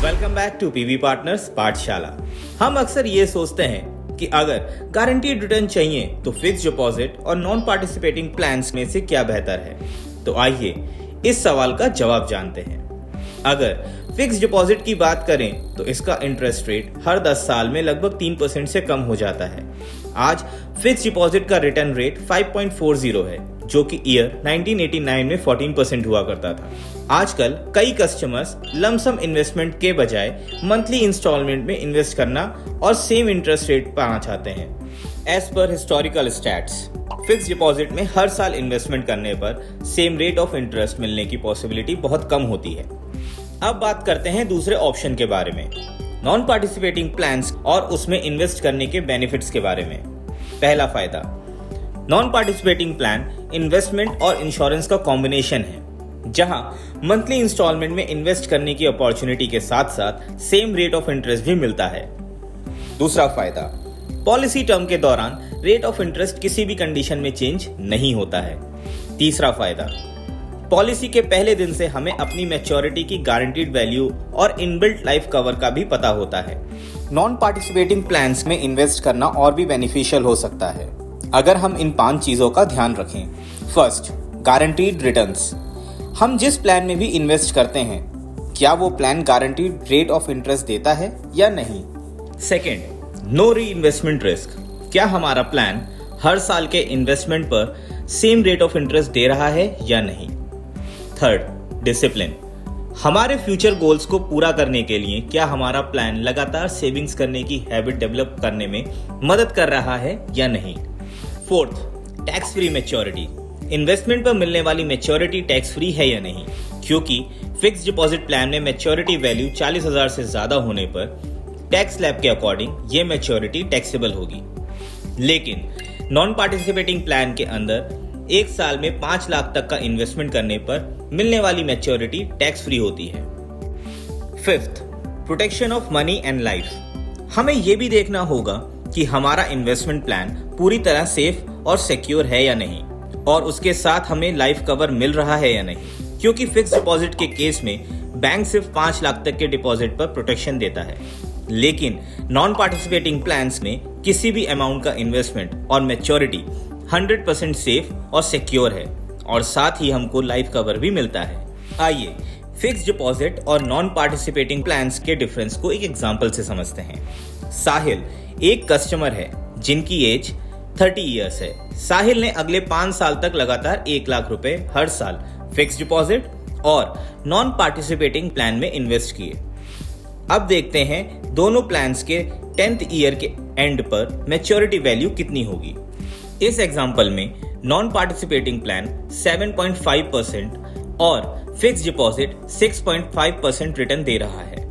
Welcome back to PV partners Pathshala. हम अक्सर ये सोचते हैं कि अगर गारंटीड रिटर्न चाहिए तो फिक्स डिपॉजिट और नॉन पार्टिसिपेटिंग प्लान्स में से क्या बेहतर है। तो आइए इस सवाल का जवाब जानते हैं। अगर फिक्स डिपॉजिट की बात करें तो इसका इंटरेस्ट रेट हर 10 साल में लगभग 3% से कम हो जाता है। आज फिक्स डिपॉजिट का रिटर्न रेट 5.40 है, जो कि ईयर 1989 में 14% हुआ करता था। आजकल कई कस्टमर्स लमसम इन्वेस्टमेंट के बजाय मंथली इंस्टॉलमेंट में इन्वेस्ट करना और सेम इंटरेस्ट रेट पाना चाहते हैं। As per historical stats, fix deposit में हर साल इन्वेस्टमेंट करने पर सेम रेट ऑफ इंटरेस्ट मिलने की पॉसिबिलिटी बहुत कम होती है। अब बात करते हैं दूसरे ऑप्शन के बारे में, नॉन पार्टिसिपेटिंग प्लान्स और उसमें इन्वेस्ट करने के बेनिफिट्स के बारे में। पहला फायदा, नॉन पार्टिसिपेटिंग प्लान इन्वेस्टमेंट और इंश्योरेंस का कॉम्बिनेशन है, जहां मंथली इंस्टॉलमेंट में इन्वेस्ट करने की अपॉर्चुनिटी के साथ साथ सेम रेट ऑफ इंटरेस्ट भी मिलता है। दूसरा फायदा, पॉलिसी टर्म के दौरान रेट ऑफ इंटरेस्ट किसी भी कंडीशन में चेंज नहीं होता है। तीसरा फायदा, पॉलिसी के पहले दिन से हमें अपनी मैच्योरिटी की गारंटीड वैल्यू और इनबिल्ट लाइफ कवर का भी पता होता है। नॉन पार्टिसिपेटिंग प्लान्स में इन्वेस्ट करना और भी बेनिफिशियल हो सकता है अगर हम इन 5 चीजों का ध्यान रखें। First, guaranteed returns. हम जिस प्लान में भी इन्वेस्ट करते हैं, क्या वो plan guaranteed rate of interest देता है या नहीं। सेकेंड, नो री इन्वेस्टमेंट रिस्क। क्या हमारा प्लान हर साल के इन्वेस्टमेंट पर सेम रेट ऑफ इंटरेस्ट दे रहा है या नहीं। Third, discipline. हमारे फ्यूचर गोल्स को पूरा करने के लिए क्या हमारा प्लान लगातार सेविंग्स करने की हैबिट डेवलप करने में मदद कर रहा है या नहीं। Fourth, tax free maturity. Investment पर मिलने वाली मैच्योरिटी टैक्स फ्री है या नहीं, क्योंकि फिक्स डिपॉजिट प्लान में मैच्योरिटी वैल्यू 40,000 से ज्यादा होने पर टैक्स स्लैब के अकॉर्डिंग ये मैच्योरिटी टैक्सेबल होगी। लेकिन नॉन पार्टिसिपेटिंग प्लान के अंदर 1 साल में 5 लाख तक का इन्वेस्टमेंट करने पर मिलने वाली मैच्योरिटी टैक्स फ्री होती है। Fifth, protection of money and life. हमें यह भी देखना होगा कि हमारा इन्वेस्टमेंट प्लान पूरी तरह सेफ और सिक्योर है या नहीं, और उसके साथ हमें लाइफ कवर मिल रहा है या नहीं, क्योंकि फिक्स डिपॉजिट के केस में बैंक सिर्फ 5 लाख तक के डिपॉजिट पर प्रोटेक्शन देता है। लेकिन नॉन पार्टिसिपेटिंग प्लान्स में किसी भी अमाउंट का इन्वेस्टमेंट और मैच्योरिटी 100% सेफ और सिक्योर है, और साथ ही हमको लाइफ कवर भी मिलता है। आइए फिक्स डिपॉजिट और नॉन पार्टिसिपेटिंग प्लान्स के डिफरेंस को एक एग्जांपल से समझते हैं। साहिल एक कस्टमर है जिनकी एज 30 इयर्स है। साहिल ने अगले 5 साल तक लगातार 1 लाख रुपए हर साल फिक्स डिपॉजिट और नॉन पार्टिसिपेटिंग प्लान में इन्वेस्ट किए। अब देखते हैं दोनों प्लान्स के 10th ईयर के एंड पर मैच्योरिटी वैल्यू कितनी होगी। इस एग्जांपल में नॉन पार्टिसिपेटिंग प्लान 7.5% और फिक्स डिपॉजिट 6.5% रिटर्न दे रहा है।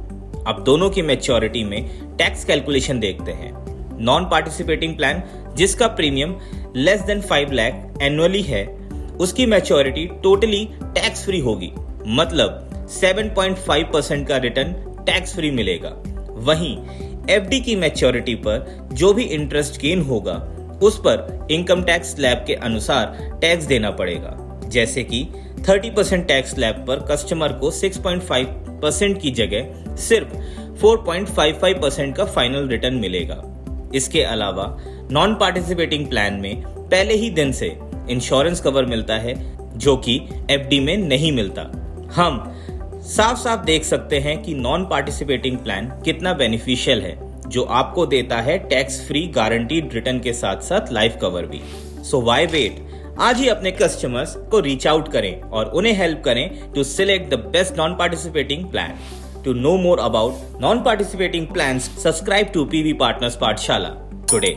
अब दोनों की मैच्योरिटी में टैक्स कैलकुलेशन देखते हैं। नॉन पार्टिसिपेटिंग प्लान जिसका premium less than 5 lakh annually है, उसकी मैच्योरिटी टोटली टैक्स फ्री होगी, मतलब 7.5% का रिटर्न टैक्स फ्री मिलेगा। वहीं एफडी की मैच्योरिटी पर जो भी इंटरेस्ट गेन होगा उस पर इनकम टैक्स स्लैब के अनुसार टैक्स देना पड़ेगा, जैसे कि 30% टैक्स स्लैब पर कस्टमर को 6.5% की जगह सिर्फ 4.55% का फाइनल रिटर्न मिलेगा। इसके अलावा नॉन पार्टिसिपेटिंग प्लान में पहले ही दिन से इंश्योरेंस कवर मिलता है, जो कि एफडी में नहीं मिलता। हम साफ साफ देख सकते हैं कि नॉन पार्टिसिपेटिंग प्लान कितना बेनिफिशियल है, जो आपको देता है टैक्स फ्री गारंटीड रिटर्न के साथ साथ लाइफ कवर भी। सो व्हाई वेट, आज ही अपने कस्टमर्स को रीच आउट करें और उन्हें हेल्प करें to select the best non participating plan. To know more about non-participating plans, subscribe to PV Partners Pathshala today.